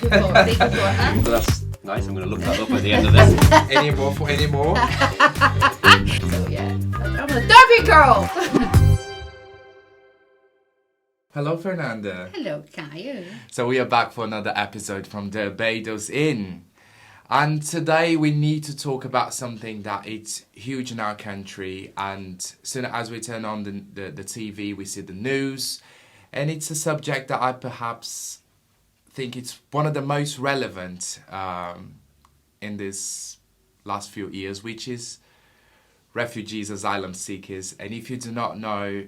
floor. Huh? So that's nice. I'm going to look that up at the end of this. Any more? So yeah, I'm a Derby girl. Hello, Fernanda. Hello, Kyle. So we are back for another episode from DerbadosInn. And today we need to talk about something that it's huge in our country, and soon as we turn on the TV we see the news, and it's a subject that I perhaps think it's one of the most relevant in this last few years, which is refugees, asylum seekers. And if you do not know,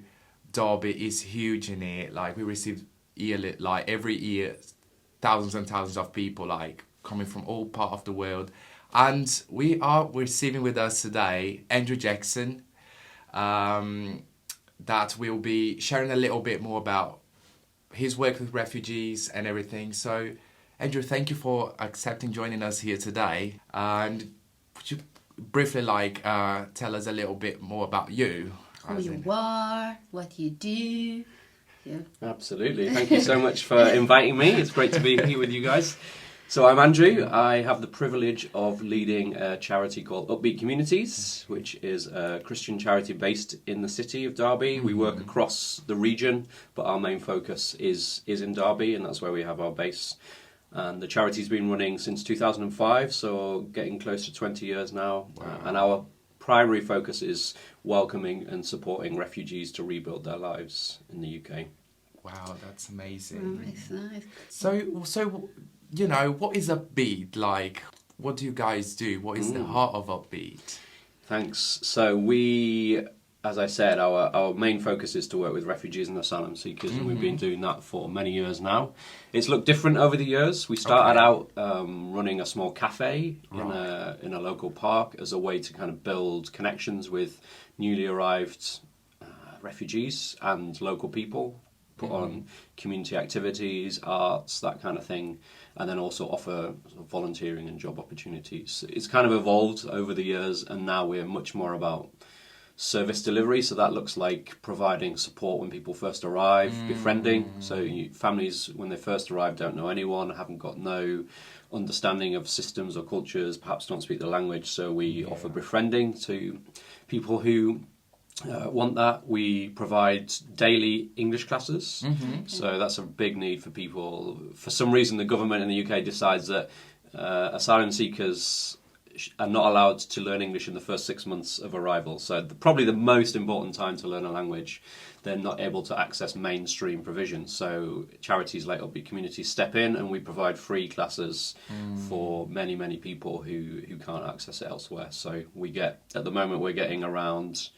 Derby is huge in it. Like, we receive yearly, like every year, thousands and thousands of people like coming from all part of the world. And we are receiving with us today Andrew Jackson, that will be sharing a little bit more about his work with refugees and everything. So Andrew, thank you for accepting joining us here today. And would you briefly tell us a little bit more about you? Who you are, what you do. Yeah. Absolutely. Thank you so much for inviting me. It's great to be here with you guys. So I'm Andrew. I have the privilege of leading a charity called Upbeat Communities, which is a Christian charity based in the city of Derby. We work across the region, but our main focus is in Derby, and that's where we have our base. And the charity's been running since 2005, so getting close to 20 years now. Wow. And our primary focus is welcoming and supporting refugees to rebuild their lives in the UK. Wow, that's amazing. Nice. So you know, what is Upbeat? Like, what do you guys do? What is the heart of Upbeat? Thanks. So we, as I said, our main focus is to work with refugees and asylum seekers, and we've been doing that for many years now. It's looked different over the years. We started out running a small cafe in a local park as a way to kind of build connections with newly arrived refugees and local people, put on community activities, arts, that kind of thing, and then also offer sort of volunteering and job opportunities. It's kind of evolved over the years, and now we're much more about service delivery. So that looks like providing support when people first arrive, befriending. So families, when they first arrive, don't know anyone, haven't got no understanding of systems or cultures, perhaps don't speak the language. So we offer befriending to people who want that. We provide daily English classes. So that's a big need for people. For some reason, the government in the UK decides that asylum seekers are not allowed to learn English in the first 6 months of arrival. So probably the most important time to learn a language, they're not able to access mainstream provision. So charities like Upbeat Communities step in, and we provide free classes for many, many people who can't access it elsewhere. So at the moment, we're getting around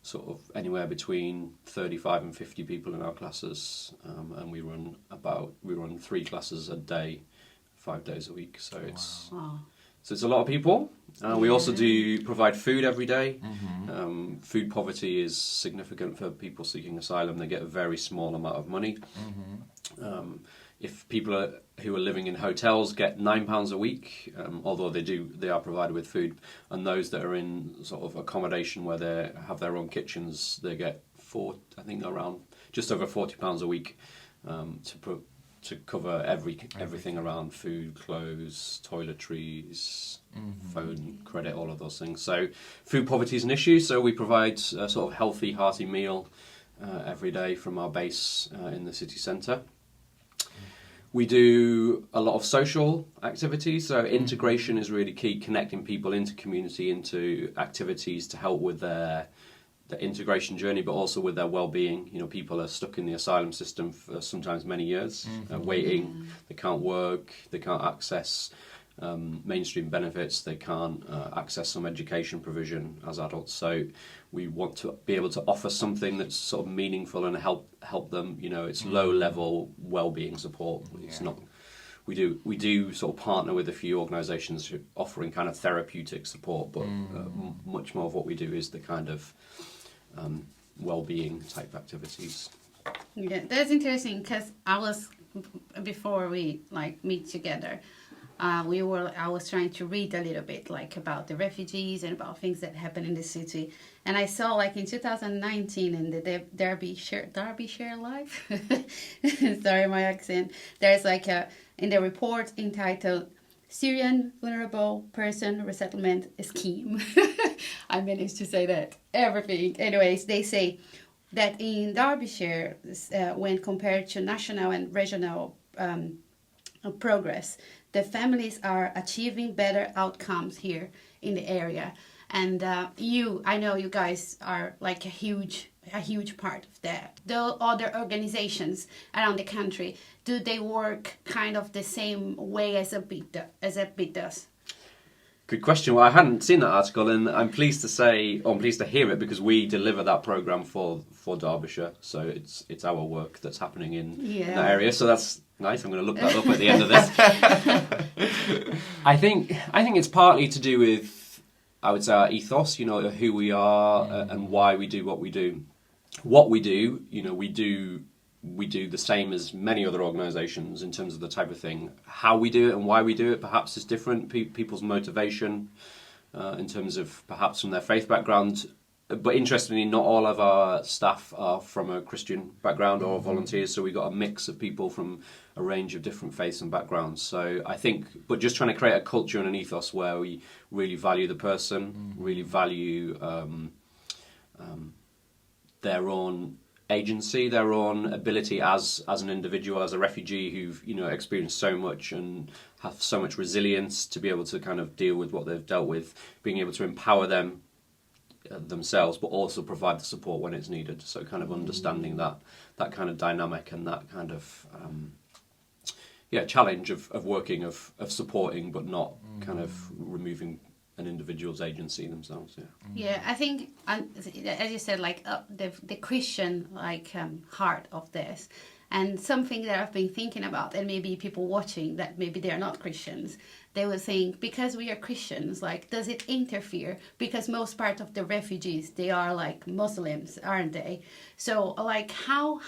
sort of anywhere between 35 and 50 people in our classes, and we run 3 classes a day, 5 days a week. So it's a lot of people. We also do provide food every day. Food poverty is significant for people seeking asylum. They get a very small amount of money. If people who are living in hotels get £9 a week, although they are provided with food, and those that are in sort of accommodation where they have their own kitchens, they get around just over £40 a week to cover everything around food, clothes, toiletries, phone, credit, all of those things. So food poverty is an issue. So we provide a sort of healthy, hearty meal every day from our base in the city centre. We do a lot of social activities, so integration is really key, connecting people into community, into activities to help with their integration journey, but also with their well-being. You know, people are stuck in the asylum system for sometimes many years, waiting. They can't work, they can't access mainstream benefits, they can't access some education provision as adults. So we want to be able to offer something that's sort of meaningful and help them. You know, it's low-level well-being support. It's not. We do sort of partner with a few organisations offering kind of therapeutic support, but much more of what we do is the kind of well-being type activities. Yeah, that's interesting, because before we meet together, I was trying to read a little bit about the refugees and about things that happen in the city, and I saw in 2019 in the Derbyshire Life, sorry my accent, there's in the report entitled Syrian Vulnerable Person Resettlement Scheme. I managed to say that. Everything. Anyways, they say that in Derbyshire, when compared to national and regional progress, the families are achieving better outcomes here in the area. And I know you guys are like a huge part of that. The other organizations around the country, do they work kind of the same way as Upbeat does? Good question. Well, I hadn't seen that article, and I'm pleased to hear it, because we deliver that programme for Derbyshire, so it's our work that's happening in that area. So that's nice. I'm going to look that up at the end of this. I think it's partly to do with, I would say, our ethos. You know, who we are and why we do what we do. What we do, you know, we do the same as many other organisations in terms of the type of thing. How we do it and why we do it perhaps is different. People's motivation in terms of perhaps from their faith background. But interestingly, not all of our staff are from a Christian background or volunteers, so we've got a mix of people from a range of different faiths and backgrounds. So I think, but just trying to create a culture and an ethos where we really value the person, really value their own agency, their own ability as an individual, as a refugee who've, you know, experienced so much and have so much resilience to be able to kind of deal with what they've dealt with, being able to empower them themselves, but also provide the support when it's needed. So kind of understanding that kind of dynamic and that kind of challenge of working, of supporting, but not kind of removing an individual's agency themselves. Yeah, I think, as you said, like the Christian heart of this, and something that I've been thinking about, and maybe people watching that maybe they are not Christians, they will think, because we are Christians, like, does it interfere? Because most part of the refugees, they are like Muslims, aren't they? So like how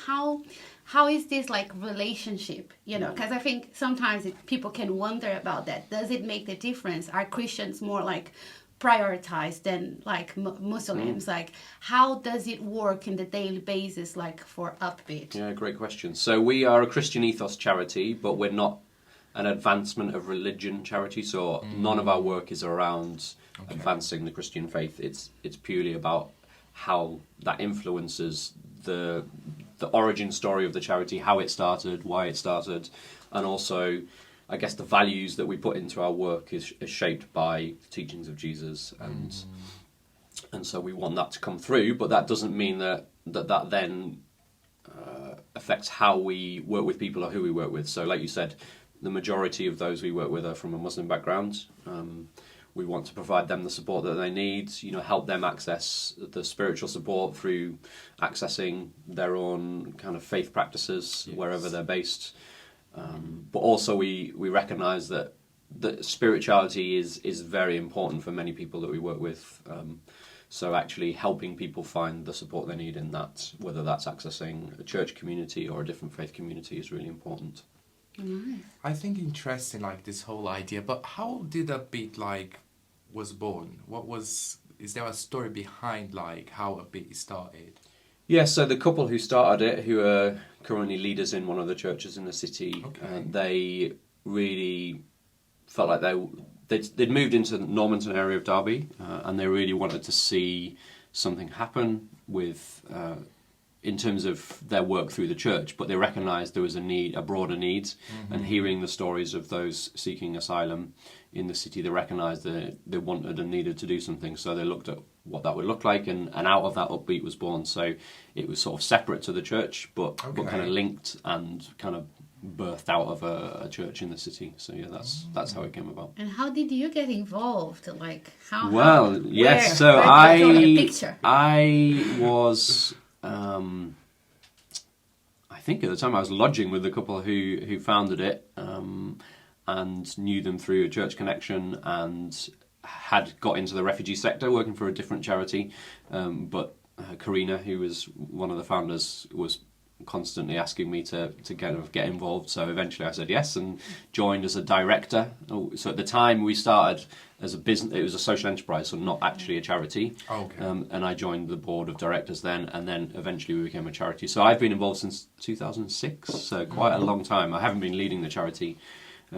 is this like relationship, you know? Because I think sometimes people can wonder about that. Does it make the difference? Are Christians more like prioritized than like Muslims? Like, how does it work in the daily basis, like for Upbeat? Yeah, great question. So we are a Christian ethos charity, but we're not an advancement of religion charity. So none of our work is around advancing the Christian faith. It's purely about how that influences the origin story of the charity, how it started, why it started, and also, I guess, the values that we put into our work is shaped by the teachings of Jesus, and so we want that to come through. But that doesn't mean that then affects how we work with people or who we work with. So, like you said, the majority of those we work with are from a Muslim background. We want to provide them the support that they need, you know, help them access the spiritual support through accessing their own kind of faith practices wherever they're based. But also we recognise that spirituality is very important for many people that we work with. So actually helping people find the support they need in that, whether that's accessing a church community or a different faith community, is really important. Nice. I think interesting, like this whole idea. But how did Upbeat was born? Is there a story behind like how Upbeat started? Yeah, so the couple who started it, who are currently leaders in one of the churches in the city, they really felt like they'd moved into the Normanton area of Derby, and they really wanted to see something happen with in terms of their work through the church, but they recognised there was a broader need, and hearing the stories of those seeking asylum in the city, they recognised that they wanted and needed to do something. So they looked at what that would look like, and out of that Upbeat was born. So it was sort of separate to the church, but kind of linked and kind of birthed out of a church in the city. So yeah, that's how it came about. And how did you get involved? Like how? Well, yes. Where? So Where did you get the picture? I was. I think at the time I was lodging with the couple who founded it, and knew them through a church connection, and had got into the refugee sector working for a different charity. But Karina, who was one of the founders, was constantly asking me to kind of get involved. So eventually I said yes and joined as a director. So at the time we started as a business, it was a social enterprise, so not actually a charity. Okay. And I joined the board of directors then, and then eventually we became a charity. So I've been involved since 2006, so quite a long time. I haven't been leading the charity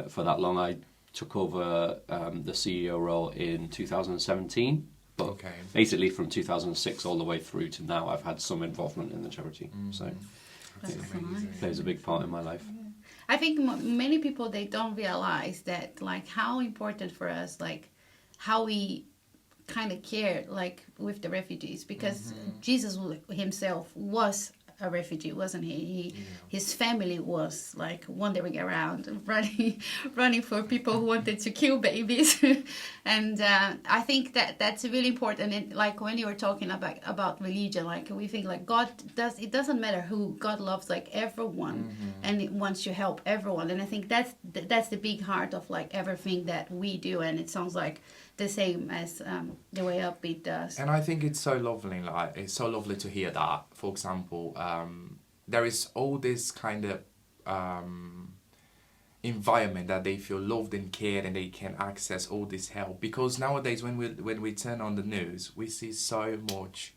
for that long. I took over the CEO role in 2017. But Okay. basically from 2006 all the way through to now, I've had some involvement in the charity. So That's amazing. it plays a big part in my life. I think many people, they don't realize that, like, how important for us, like, how we kind of care, like, with the refugees, because Jesus himself was a refugee, wasn't he? His family was, like, wandering around, running for people who wanted to kill babies. And I think that's really important. And like when you were talking about religion, like we think like it doesn't matter who, God loves like everyone, and it wants to help everyone. And I think that's the big heart of like everything that we do. And it sounds like the same as the way Upbeat does. And I think it's so lovely, like it's so lovely to hear that. For example, there is all this kind of environment that they feel loved and cared, and they can access all this help. Because nowadays, when we turn on the news, we see so much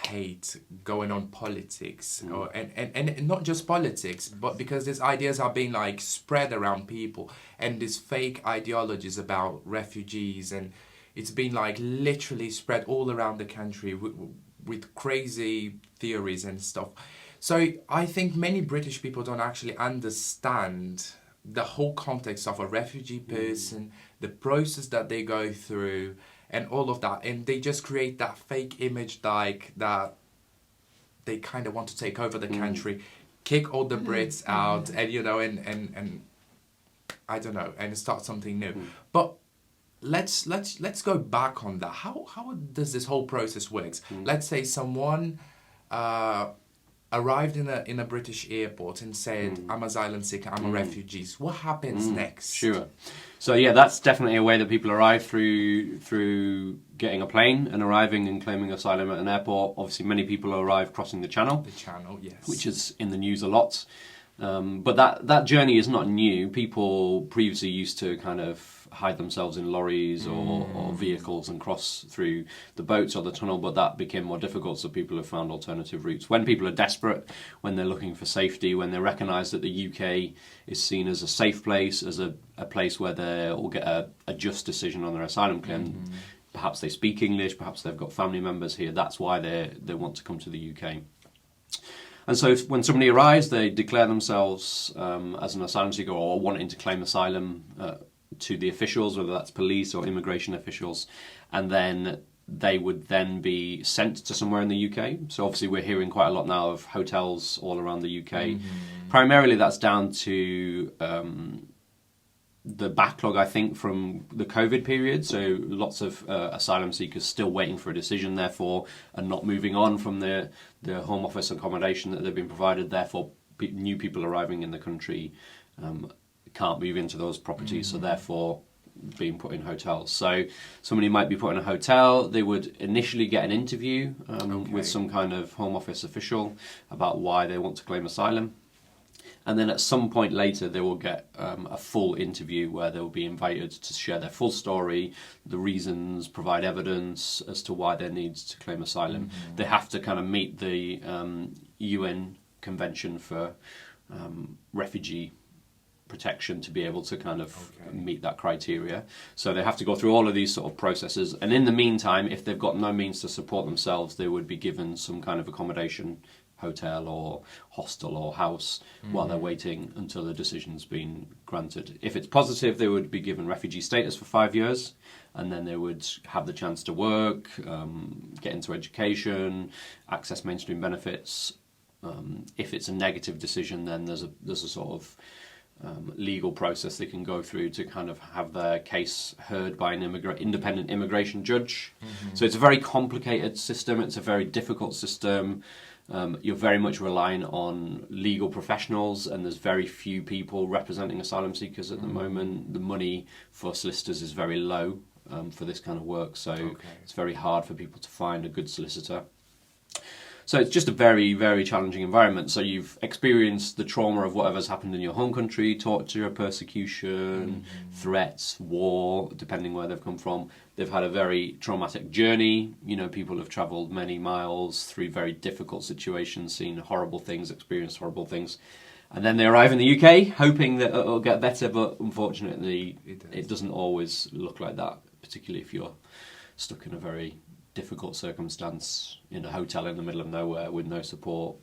hate going on politics, and not just politics, but because these ideas are being like spread around people, and these fake ideologies about refugees, and it's been like literally spread all around the country with crazy theories and stuff. So I think many British people don't actually understand the whole context of a refugee person, the process that they go through, and all of that, and they just create that fake image like that they kind of want to take over the country, kick all the Brits out, and you know, and I don't know, and start something new. But let's go back on that. How does this whole process work? Let's say someone arrived in a British airport and said, "I'm asylum seeker, I'm a refugee." What happens next? Sure. So yeah, that's definitely a way that people arrive through getting a plane and arriving and claiming asylum at an airport. Obviously, many people arrive crossing the Channel. The Channel, yes. Which is in the news a lot. But that journey is not new. People previously used to kind of hide themselves in lorries or vehicles and cross through the boats or the tunnel, but that became more difficult, so people have found alternative routes. When people are desperate, when they're looking for safety, when they recognise that the UK is seen as a safe place, as a place where they will get a just decision on their asylum claim, perhaps they speak English, perhaps they've got family members here, that's why they want to come to the UK. And so when somebody arrives, they declare themselves as an asylum seeker or wanting to claim asylum to the officials, whether that's police or immigration officials, and then they would then be sent to somewhere in the UK. So obviously we're hearing quite a lot now of hotels all around the UK. Primarily that's down to the backlog, I think, from the COVID period. So lots of asylum seekers still waiting for a decision, therefore, and not moving on from the Home Office accommodation that they've been provided. Therefore, new people arriving in the country can't move into those properties, so therefore being put in hotels. So somebody might be put in a hotel, they would initially get an interview with some kind of Home Office official about why they want to claim asylum. And then at some point later, they will get a full interview where they will be invited to share their full story, the reasons, provide evidence as to why they need to claim asylum. They have to kind of meet the UN Convention for Refugee Protection to be able to kind of meet that criteria. So they have to go through all of these sort of processes. And in the meantime, if they've got no means to support themselves, they would be given some kind of accommodation, hotel or hostel or house while they're waiting until the decision's been granted. If it's positive, they would be given refugee status for 5 years, and then they would have the chance to work, get into education, access mainstream benefits. If it's a negative decision, then there's a sort of legal process they can go through to kind of have their case heard by an independent immigration judge. So it's a very complicated system, it's a very difficult system. You're very much relying on legal professionals, and there's very few people representing asylum seekers at the moment. The money for solicitors is very low for this kind of work, so it's very hard for people to find a good solicitor. So it's just a very, very challenging environment. So you've experienced the trauma of whatever's happened in your home country, torture, persecution, threats, war, depending where they've come from. They've had a very traumatic journey. You know, people have travelled many miles through very difficult situations, seen horrible things, experienced horrible things. And then they arrive in the UK, hoping that it'll get better, but unfortunately it doesn't always look like that, particularly if you're stuck in a very difficult circumstance in a hotel in the middle of nowhere with no support.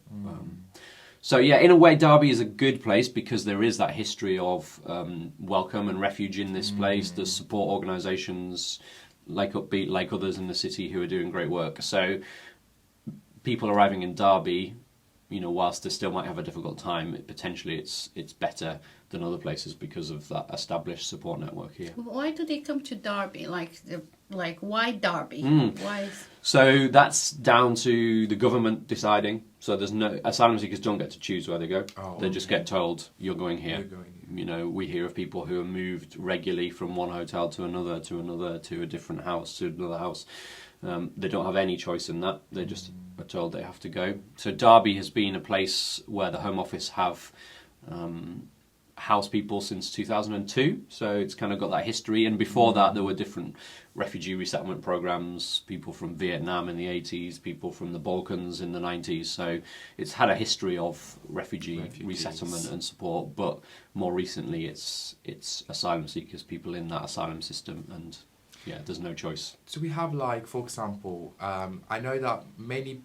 So yeah, in a way, Derby is a good place because there is that history of welcome and refuge in this place. There's support organisations like Upbeat, like others in the city who are doing great work. So people arriving in Derby, you know, whilst they still might have a difficult time, potentially it's better than other places because of that established support network here. Why do they come to Derby? Like why Derby? Why? So that's down to the government deciding. So there's no asylum seekers don't get to choose where they go. They just get told you're going here. You know, we hear of people who are moved regularly from one hotel to another, to a different house, to another house. They don't have any choice in that. They just are told they have to go. So Derby has been a place where the Home Office have housed people since 2002. So it's kind of got that history. And before that, there were different refugee resettlement programs, people from Vietnam in the 80s, people from the Balkans in the 90s. So it's had a history of refugees. Resettlement and support. But more recently, it's asylum seekers, people in that asylum system, and yeah, there's no choice. So we have, like, for example, I know that many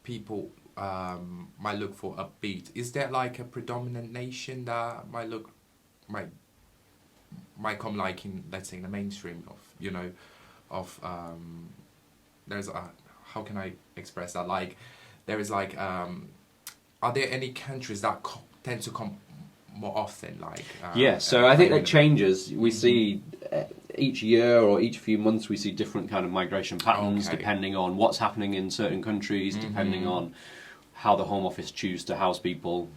people might look for Upbeat. Is there like a predominant nation that might come, like, in, let's say, in the mainstream of, you know, of there's a, how can I express that? Like, there is like, are there any countries that tend to come more often? Like, yeah, so I think that changes. We see each year or each few months we see different kind of migration patterns depending on what's happening in certain countries, depending on how the Home Office choose to house people.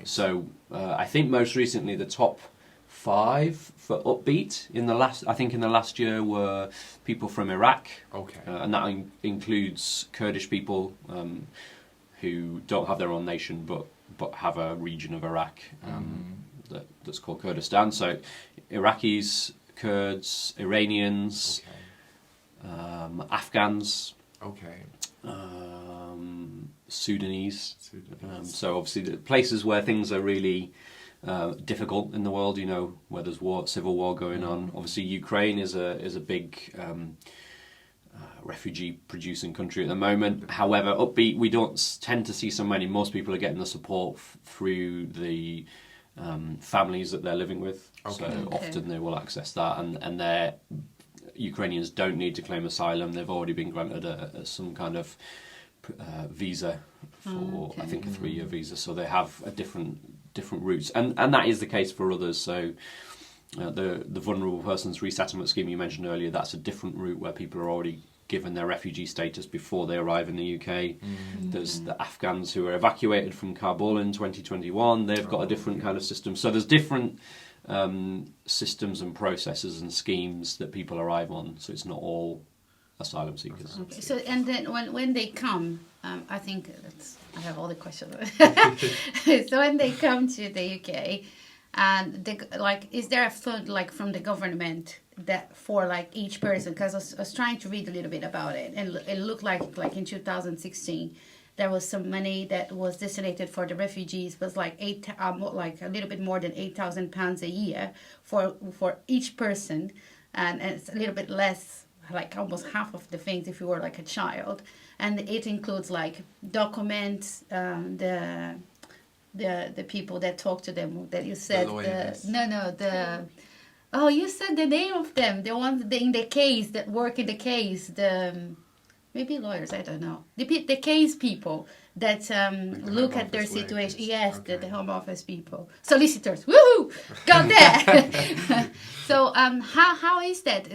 So I think most recently the top 5 for Upbeat in the last year were people from Iraq, and that includes Kurdish people who don't have their own nation but have a region of Iraq that's called Kurdistan. So Iraqis, Kurds, Iranians, Afghans, Sudanese. So obviously the places where things are really difficult in the world, you know, where there's civil war going on. Obviously Ukraine is a big refugee producing country at the moment. However, Upbeat, we don't tend to see so many. Most people are getting the support through the families that they're living with. So often they will access that, and their Ukrainians don't need to claim asylum. They've already been granted some kind of visa for I think a 3-year visa, so they have a different routes, and that is the case for others. So the vulnerable persons resettlement scheme you mentioned earlier, that's a different route where people are already given their refugee status before they arrive in the UK. There's the Afghans who were evacuated from Kabul in 2021. They've got a different kind of system. So there's different systems and processes and schemes that people arrive on. So it's not all asylum seekers. Okay. So and then when they come, I think I have all the questions. So when they come to the UK, and is there a fund like from the government that for like each person? Because I was trying to read a little bit about it, and it looked like in 2016 there was some money that was designated for the refugees. It was like a little bit more than £8,000 a year for each person, and it's a little bit less, like almost half of the things if you were like a child, and it includes like documents, the people that talk to them that you said you said the name of them, the ones in the case that work in the case, maybe lawyers, I don't know, the case people that look at their situation. Yes, the Home Office people, solicitors. Woohoo, got that. So how is that?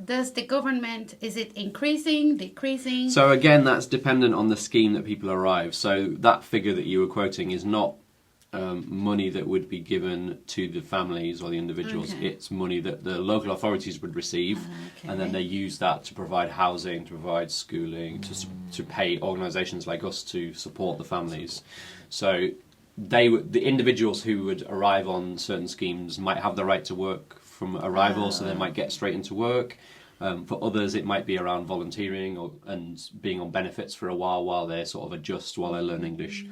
Does the government, is it increasing, decreasing? So again, that's dependent on the scheme that people arrive. So that figure that you were quoting is not money that would be given to the families or the individuals. Okay. It's money that the local authorities would receive, and then they use that to provide housing, to provide schooling, to pay organisations like us to support the families. So the individuals who would arrive on certain schemes might have the right to work from arrival, so they might get straight into work. For others, it might be around volunteering and being on benefits for a while they sort of adjust while they learn English.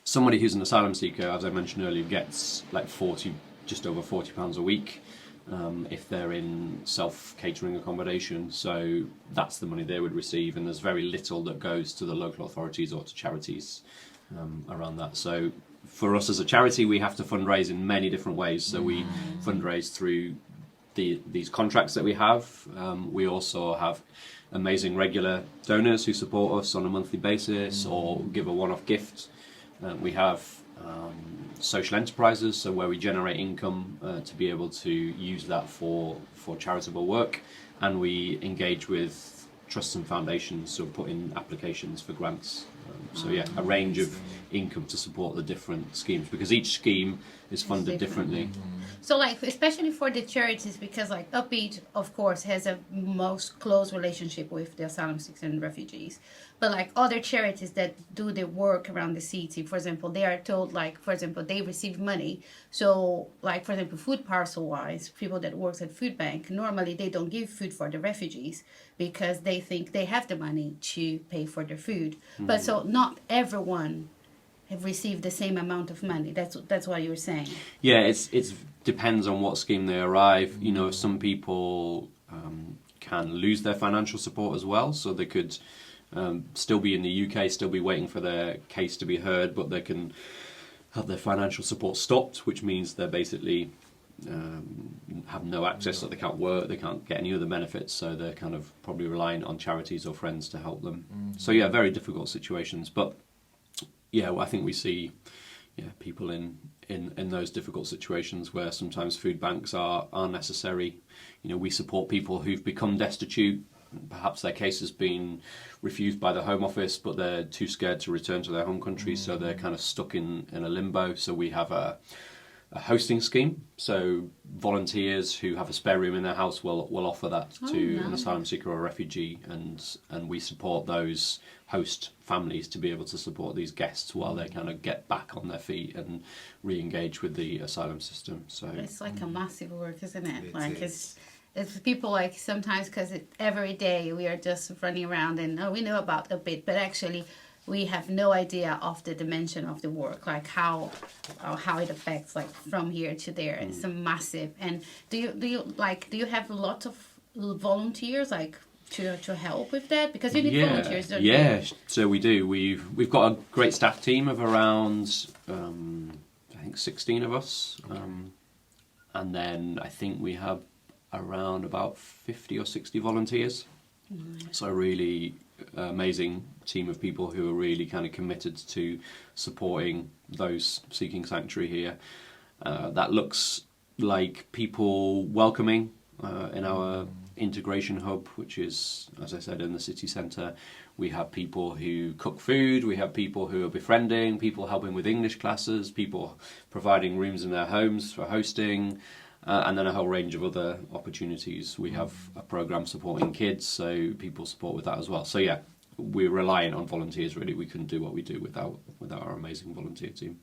Somebody who's an asylum seeker, as I mentioned earlier, gets like just over £40 a week if they're in self-catering accommodation. So that's the money they would receive, and there's very little that goes to the local authorities or to charities around that. So for us as a charity, we have to fundraise in many different ways. So we fundraise through these contracts that we have. We also have amazing regular donors who support us on a monthly basis or give a one-off gift. We have social enterprises, so where we generate income to be able to use that for charitable work, and we engage with trusts and foundations, so put in applications for grants. So yeah, a range of income to support the different schemes, because each scheme is funded differently. So like, especially for the charities, because like Upbeat, of course, has a most close relationship with the asylum seekers and refugees. But like other charities that do the work around the city, for example, they are told like, for example, they receive money. So like, for example, food parcel wise, people that works at food bank, normally they don't give food for the refugees because they think they have the money to pay for their food. But so not everyone have received the same amount of money. That's what you're saying. Yeah, it's depends on what scheme they arrive. You know, some people can lose their financial support as well, so they could still be in the UK, still be waiting for their case to be heard, but they can have their financial support stopped, which means they're basically have no access, so they can't work, they can't get any other benefits, so they're kind of probably reliant on charities or friends to help them. So yeah, very difficult situations, but yeah, well, I think we see people in those difficult situations where sometimes food banks are necessary. You know, we support people who've become destitute. Perhaps their case has been refused by the Home Office, but they're too scared to return to their home country, so they're kind of stuck in a limbo. So we have a hosting scheme. So volunteers who have a spare room in their house will offer that to an asylum seeker or a refugee, and we support those host families to be able to support these guests while they kind of get back on their feet and re-engage with the asylum system. So it's like a massive work, isn't it? Like is. it's people like sometimes because every day we are just running around and we know about a bit, but actually we have no idea of the dimension of the work, like how it affects like from here to there. It's a massive. And do you have a lot of volunteers like to help with that, because you need volunteers, don't you? Yeah, so we do. We've got a great staff team of around I think 16 of us, and then I think we have around about 50 or 60 volunteers. So a really amazing team of people who are really kind of committed to supporting those seeking sanctuary here. That looks like people welcoming in our integration hub, which is, as I said, in the city centre. We have people who cook food, we have people who are befriending, people helping with English classes, people providing rooms in their homes for hosting, and then a whole range of other opportunities. We have a programme supporting kids, so people support with that as well. So yeah, we're reliant on volunteers really. We couldn't do what we do without our amazing volunteer team.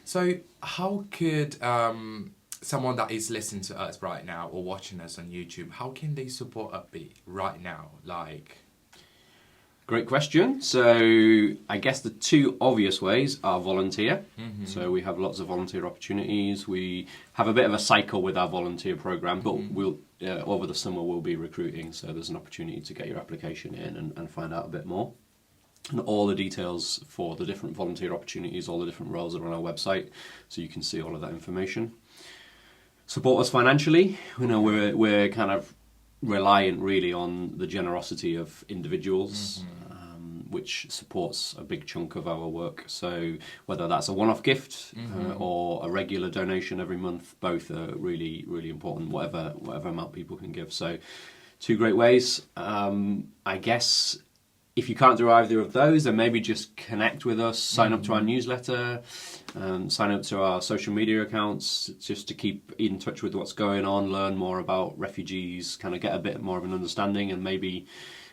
So how could someone that is listening to us right now or watching us on YouTube, how can they support Upbeat right now? Great question. So I guess the two obvious ways are volunteer. So we have lots of volunteer opportunities. We have a bit of a cycle with our volunteer programme, but we'll over the summer we'll be recruiting, so there's an opportunity to get your application in and find out a bit more. And all the details for the different volunteer opportunities, all the different roles are on our website, so you can see all of that information. Support us financially. You know, we're kind of reliant really on the generosity of individuals, which supports a big chunk of our work. So whether that's a one-off gift or a regular donation every month, both are really, really important, whatever amount people can give. So two great ways. I guess if you can't do either of those, then maybe just connect with us, sign up to our newsletter. Sign up to our social media accounts just to keep in touch with what's going on, learn more about refugees, kind of get a bit more of an understanding, and maybe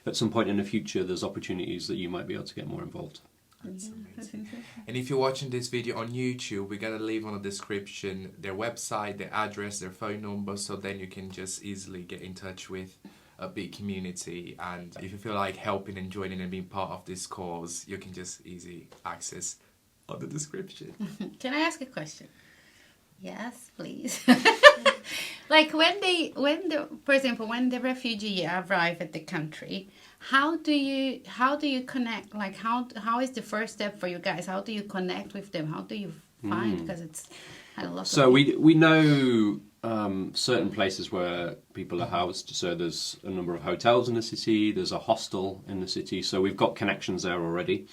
at some point in the future there's opportunities that you might be able to get more involved. That's amazing. And if you're watching this video on YouTube, we're going to leave on the description their website, their address, their phone number, so then you can just easily get in touch with Upbeat Community. And if you feel like helping and joining and being part of this cause, you can just easy access on the description. Can I ask a question? Yes, please. Like for example, when the refugee arrive at the country, how do you connect? Like how is the first step for you guys? How do you connect with them? How do you find? Because it's a lot. So we know certain places where people are housed. So there's a number of hotels in the city. There's a hostel in the city. So we've got connections there already.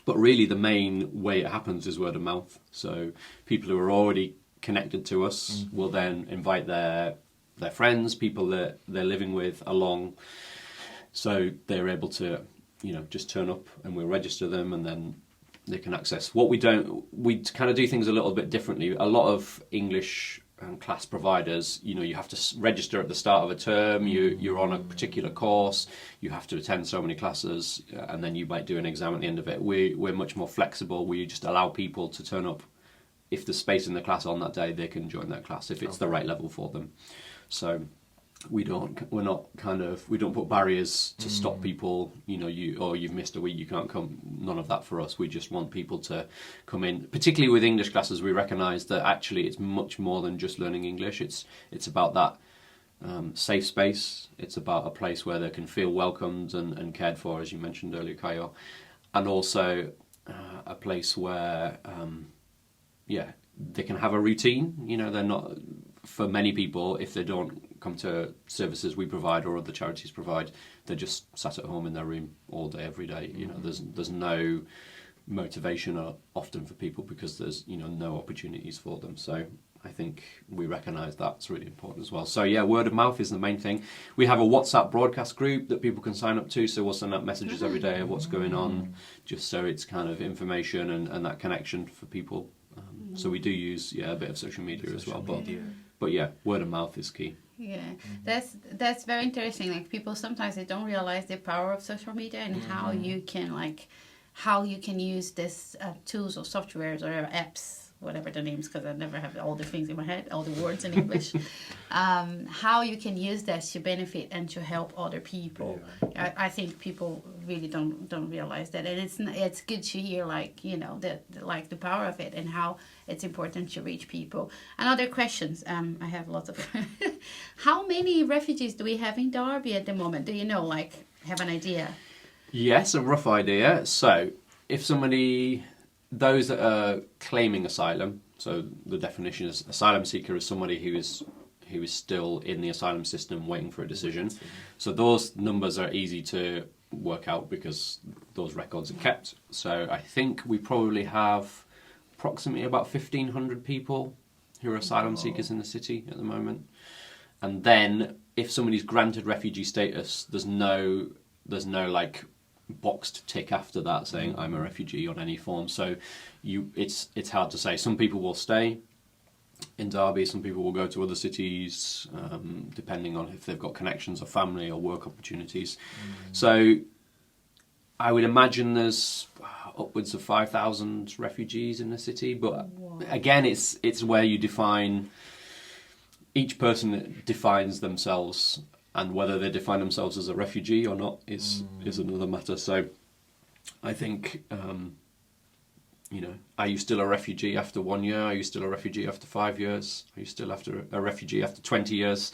But really, the main way it happens is word of mouth. So people who are already connected to us will then invite their friends, people that they're living with, along. So they're able to, just turn up, and we'll register them, and then they can access. We kind of do things a little bit differently. A lot of English class providers, you have to register at the start of a term. You're on a particular course. You have to attend so many classes, and then you might do an exam at the end of it. We're much more flexible. We just allow people to turn up. If there's space in the class on that day, they can join that class if it's the right level for them. So we don't put barriers to stop people. You've missed a week, you can't come. None of that for us. We just want people to come in. Particularly with English classes, we recognise that actually it's much more than just learning English. It's about that safe space. It's about a place where they can feel welcomed and cared for, as you mentioned earlier, Kayo, and also a place where they can have a routine. They're not, for many people, if they don't come to services we provide or other charities provide, they're just sat at home in their room all day, every day. There's no motivation often for people because there's no opportunities for them. So I think we recognise that's really important as well. So word of mouth is the main thing. We have a WhatsApp broadcast group that people can sign up to, so we'll send out messages every day of what's going on, just so it's kind of information and that connection for people. So we do use a bit of social media as well, but word of mouth is key. Yeah, that's very interesting. Like people sometimes they don't realize the power of social media and how you can use this tools or softwares or apps, whatever the names, because I never have all the things in my head, all the words in English. How you can use that to benefit and to help other people. I think people really don't realize that, and it's good to hear the power of it and how it's important to reach people. And other questions. I have lots of. How many refugees do we have in Derby at the moment? Do you know? Have an idea? Yes, a rough idea. So if those that are claiming asylum, so the definition is asylum seeker is somebody who is still in the asylum system waiting for a decision. So those numbers are easy to work out because those records are kept. So I think we probably have approximately about 1,500 people who are asylum seekers in the city at the moment. And then if somebody's granted refugee status, there's no box to tick after that saying I'm a refugee on any form. So it's hard to say. Some people will stay in Derby, some people will go to other cities, depending on if they've got connections or family or work opportunities. So I would imagine there's upwards of 5,000 refugees in the city, but again it's where you define, each person defines themselves, and whether they define themselves as a refugee or not is another matter. So I think, are you still a refugee after 1 year? Are you still a refugee after 5 years? Are you still a refugee after 20 years?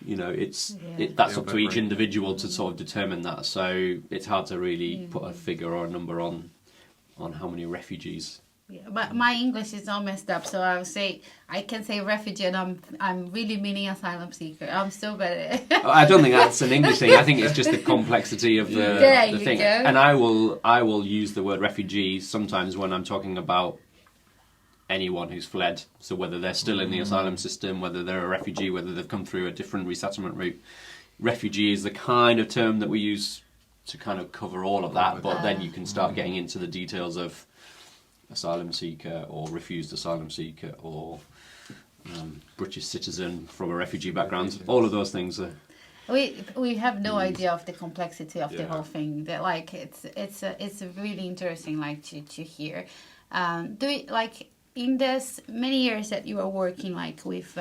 That's up to each individual to sort of determine that. So it's hard to really put a figure or a number on how many refugees. Yeah, but my English is all messed up, so I can say refugee, and I'm really meaning asylum seeker. I'm so bad at it. I don't think that's an English thing. I think it's just the complexity of the thing. Go. And I will use the word refugee sometimes when I'm talking about anyone who's fled. So whether they're still in the asylum system, whether they're a refugee, whether they've come through a different resettlement route. Refugee is the kind of term that we use to kind of cover all of that, but then you can start getting into the details of asylum seeker or refused asylum seeker or British citizen from a refugee background. All of those things are. We have no idea of the complexity of the Yeah. whole thing. That like it's really interesting like to hear. Do it like in this many years that you are working like with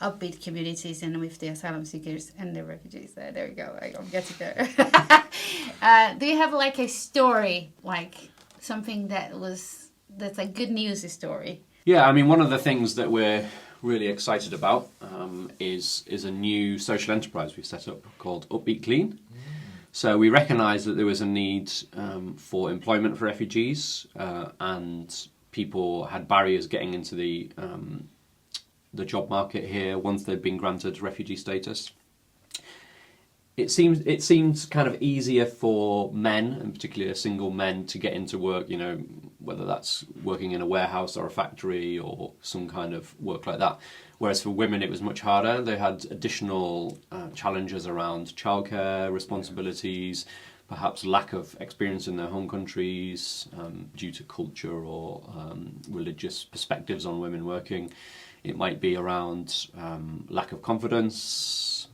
Upbeat Communities and with the asylum seekers and the refugees. There we go. I'm getting there. Do you have like a story, like something that's a good news story? Yeah, I mean, one of the things that we're really excited about is a new social enterprise we've set up called Upbeat Clean. So we recognised that there was a need for employment for refugees, and people had barriers getting into the job market here once they'd been granted refugee status. It seems kind of easier for men, and particularly single men, to get into work, you know, whether that's working in a warehouse or a factory or some kind of work like that. Whereas for women, it was much harder. They had additional challenges around childcare responsibilities, perhaps lack of experience in their home countries due to culture or religious perspectives on women working. It might be around lack of confidence,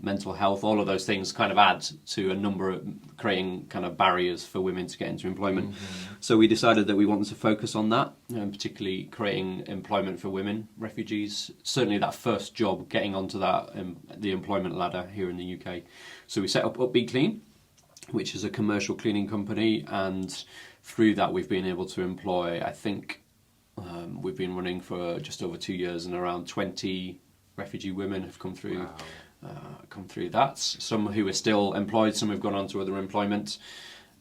mental health. All of those things kind of add to a number of creating kind of barriers for women to get into employment. Mm-hmm. So we decided that we wanted to focus on that, particularly creating employment for women refugees. Certainly that first job, getting onto that the employment ladder here in the UK. So we set up Upbeat Clean, which is a commercial cleaning company, and through that we've been able to employ, I think, we've been running for just over 2 years, and around 20 refugee women have come through. Wow. Come through that. Some who are still employed, some have gone on to other employment,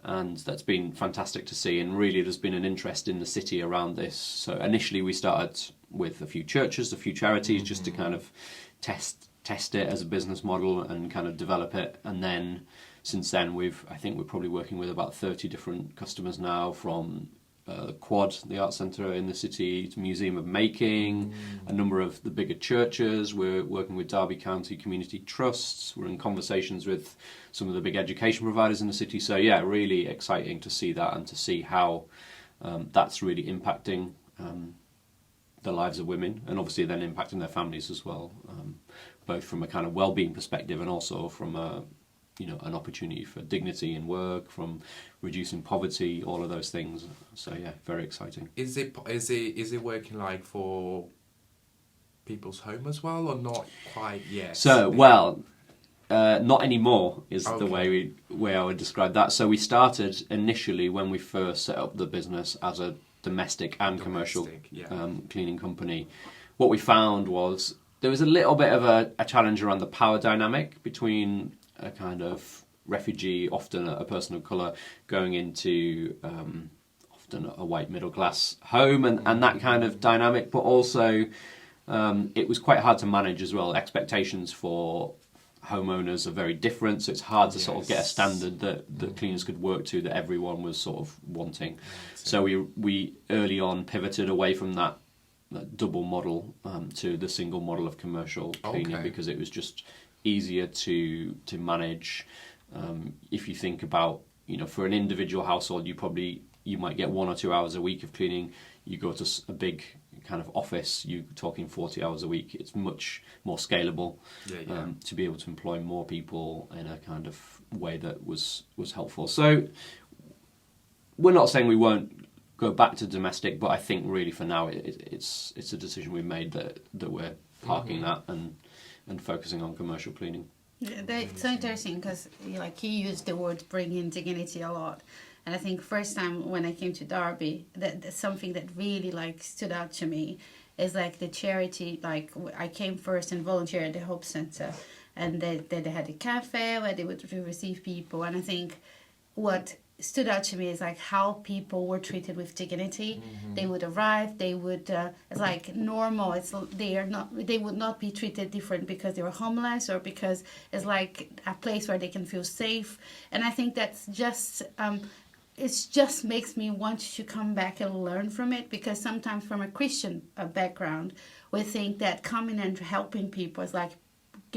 and that's been fantastic to see. And really, there's been an interest in the city around this. So initially, we started with a few churches, a few charities, just to kind of test it as a business model and kind of develop it. And then, since then, I think we're probably working with about 30 different customers now, from the Quad, the art centre in the city, to Museum of Making, a number of the bigger churches. We're working with Derby County Community Trusts. We're in conversations with some of the big education providers in the city. So yeah, really exciting to see that and to see how that's really impacting the lives of women, and obviously then impacting their families as well, both from a kind of well-being perspective and also from an opportunity for dignity in work, from reducing poverty, all of those things. So yeah, very exciting. Is it working like for people's home as well, or not quite yet? So not anymore is the way I would describe that. So we started initially, when we first set up the business, as a domestic and commercial cleaning company. What we found was there was a little bit of a challenge around the power dynamic between a kind of refugee, often a person of colour, going into often a white middle class home, and that kind of dynamic, but also it was quite hard to manage as well. Expectations for homeowners are very different, so it's hard to sort of get a standard that cleaners could work to, that everyone was sort of wanting. So we early on pivoted away from that double model to the single model of commercial cleaning, because it was just easier to manage. If you think about, for an individual household, you might get 1 or 2 hours a week of cleaning. You go to a big kind of office, you're talking 40 hours a week. It's much more scalable to be able to employ more people in a kind of way that was helpful. So we're not saying we won't go back to domestic, but I think really for now it's a decision we've made that we're parking that and focusing on commercial cleaning. Yeah, that's so interesting, because you used the word bringing dignity a lot, and I think first time when I came to Derby, that's something that really stood out to me is the charity. I came first and volunteered at the Hope Centre, and they had a cafe where they would receive people, and I think what stood out to me is how people were treated with dignity. They would arrive, they would it's normal. They would not be treated different because they were homeless, or because it's a place where they can feel safe. And I think that's just it just makes me want to come back and learn from it, because sometimes from a Christian background we think that coming and helping people is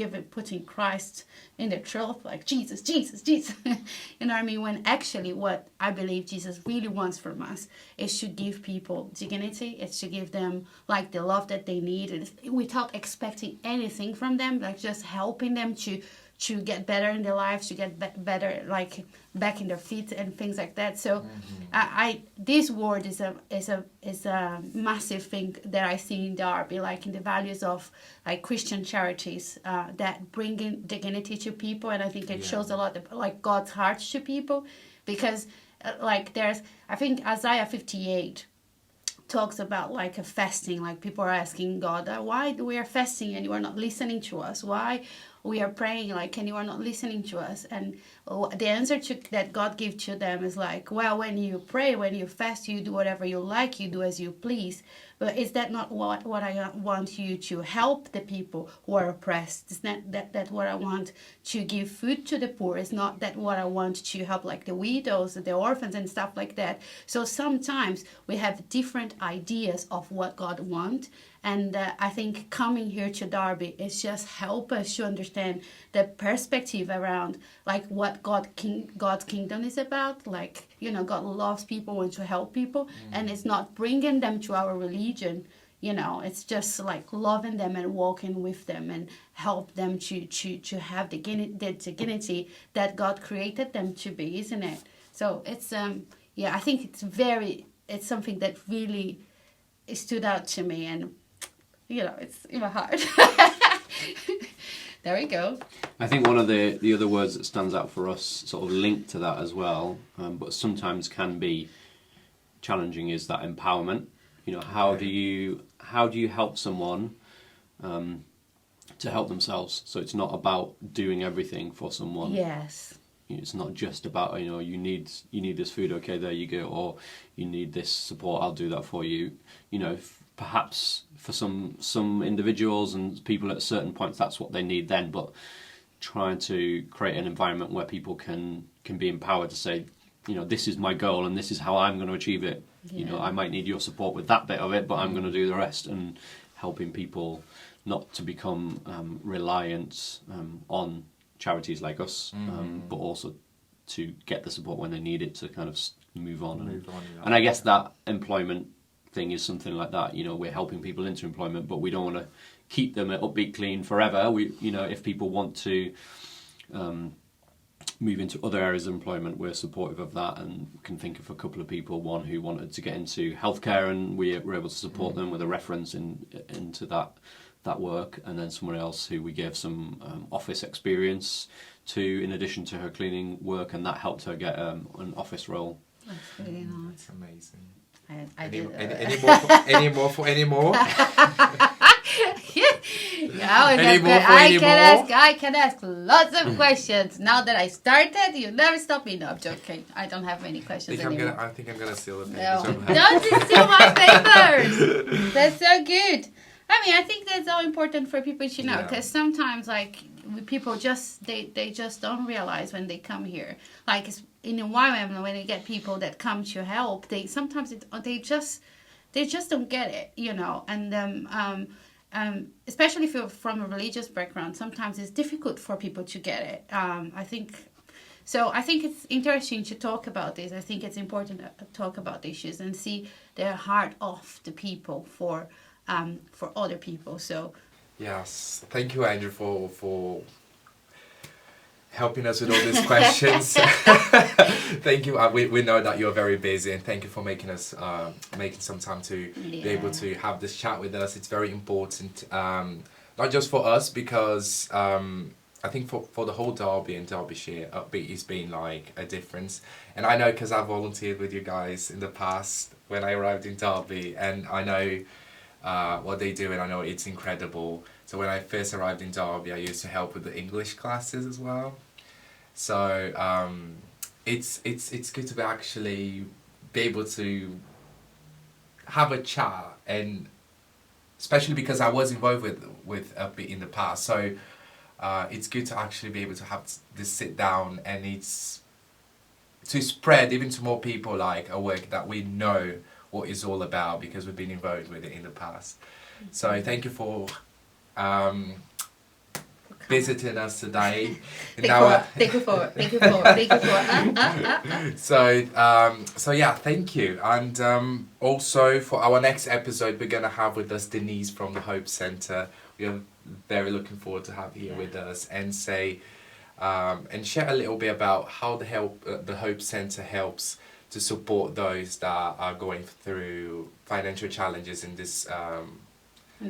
putting Christ in the truth, like Jesus, Jesus, Jesus. You know what I mean? When actually what I believe Jesus really wants from us is to give people dignity. It's to give them like the love that they need without expecting anything from them, like just helping them to get better in their lives, to get better, like back in their feet and things like that. So, this word is a massive thing that I see in Derby, like in the values of like Christian charities that bring in dignity to people, and I think it shows a lot of like God's heart to people, because like I think Isaiah 58 talks about like a fasting, like people are asking God, why we are fasting and you are not listening to us? Why we are praying like and you are not listening to us? And the answer that God gives to them is like, well, when you pray, when you fast, you do whatever you like, you do as you please. But is that not what I want you to help the people who are oppressed? Is not that what I want to give food to the poor? Is not that what I want to help like the widows, the orphans and stuff like that? So sometimes we have different ideas of what God wants. And I think coming here to Derby is just help us to understand the perspective around like what God's kingdom is about. Like, you know, God loves people, wants to help people, and it's not bringing them to our religion. You know, it's just like loving them and walking with them and help them to have the dignity that God created them to be, isn't it? So it's I think it's something that really stood out to me, and you know, it's in my heart. There we go. I think one of the other words that stands out for us, sort of linked to that as well, but sometimes can be challenging, is that empowerment. You know, how do you help someone to help themselves? So it's not about doing everything for someone. Yes. It's not just about, you know, you need this food, okay, there you go, or you need this support, I'll do that for you. You know, perhaps for some individuals and people at certain points, that's what they need then, but trying to create an environment where people can be empowered to say, you know, this is my goal and this is how I'm going to achieve it. Yeah. You know, I might need your support with that bit of it, but I'm going to do the rest, and helping people not to become reliant on charities like us, but also to get the support when they need it to kind of move on. And I guess that employment thing is something like that. You know, we're helping people into employment, but we don't want to keep them at Upbeat Clean forever. We, you know, if people want to move into other areas of employment, we're supportive of that, and can think of a couple of people. One who wanted to get into healthcare, and we were able to support them with a reference into that work, and then someone else who we gave some office experience to, in addition to her cleaning work, and that helped her get an office role. That's really nice. That's amazing. Any more? I can ask lots of questions. Now that I started, you never stop me. No, I'm joking. I don't have any questions anymore. I think I'm gonna steal the No, papers. don't steal my papers. That's so good. I mean, I think that's so important for people to know, because sometimes, like, people just they just don't realize when they come here. Like in the YWAM, when they get people that come to help, they just don't get it, you know. And especially if you're from a religious background, sometimes it's difficult for people to get it. I think it's interesting to talk about this. I think it's important to talk about issues and see the heart of the people for other people. So yes, thank you, Andrew, for helping us with all these questions. Thank you. We know that you're very busy, and thank you for making some time to be able to have this chat with us. It's very important, not just for us, because I think for the whole Derby and Derbyshire, Upbeat has been like a difference. And I know, because I volunteered with you guys in the past when I arrived in Derby, and I know what they do, and I know it's incredible. So when I first arrived in Derby, I used to help with the English classes as well. So it's good to actually be able to have a chat, and especially because I was involved with Upbeat in the past. So it's good to actually be able to have this sit down, and it's to spread even to more people like a work that we know what it's all about, because we've been involved with it in the past. So thank you for visiting us today. Thank you for. So yeah, thank you. And also for our next episode, we're gonna have with us Denise from the Hope Centre. We are very looking forward to have you with us and say and share a little bit about how the Hope Centre helps to support those that are going through financial challenges in this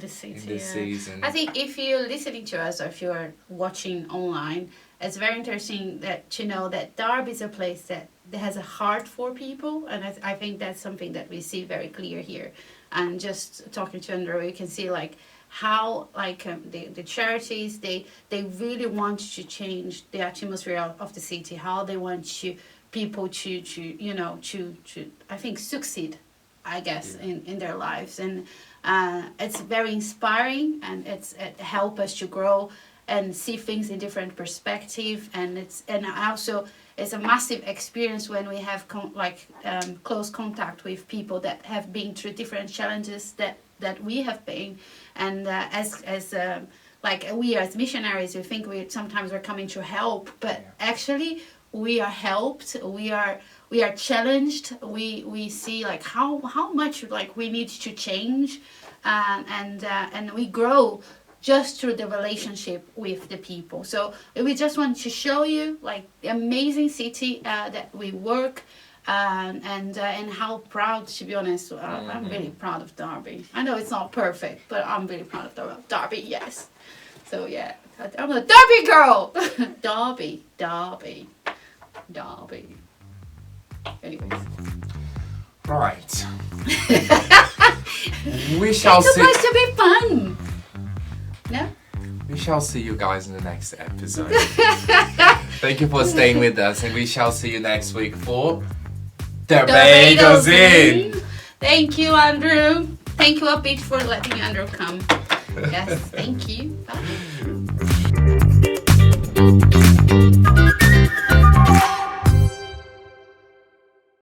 season. I think if you're listening to us or if you're watching online, it's very interesting to know that Derby is a place that has a heart for people, and I think that's something that we see very clear here. And just talking to Andrew, you can see like how the charities they really want to change the atmosphere of the city, how they want people to I think succeed, I guess, in their lives. And it's very inspiring, and it helps us to grow and see things in different perspective. And also it's a massive experience when we have close contact with people that have been through different challenges that we have been. And we as missionaries, we think sometimes we're coming to help, but actually we are helped. We are challenged. We see like how much we need to change, and we grow just through the relationship with the people. So we just want to show you like the amazing city that we work, and how proud, to be honest, I'm really proud of Derby. I know it's not perfect, but I'm really proud of Derby. Yes. So yeah, I'm a Derby girl. Derby. Anyways. Right. We shall see. It's supposed to be fun. No? We shall see you guys in the next episode. Thank you for staying with us, and we shall see you next week for DerbadosInn. Thank you, Andrew. Thank you, Upbeat, for letting Andrew come. Yes, thank you. Bye.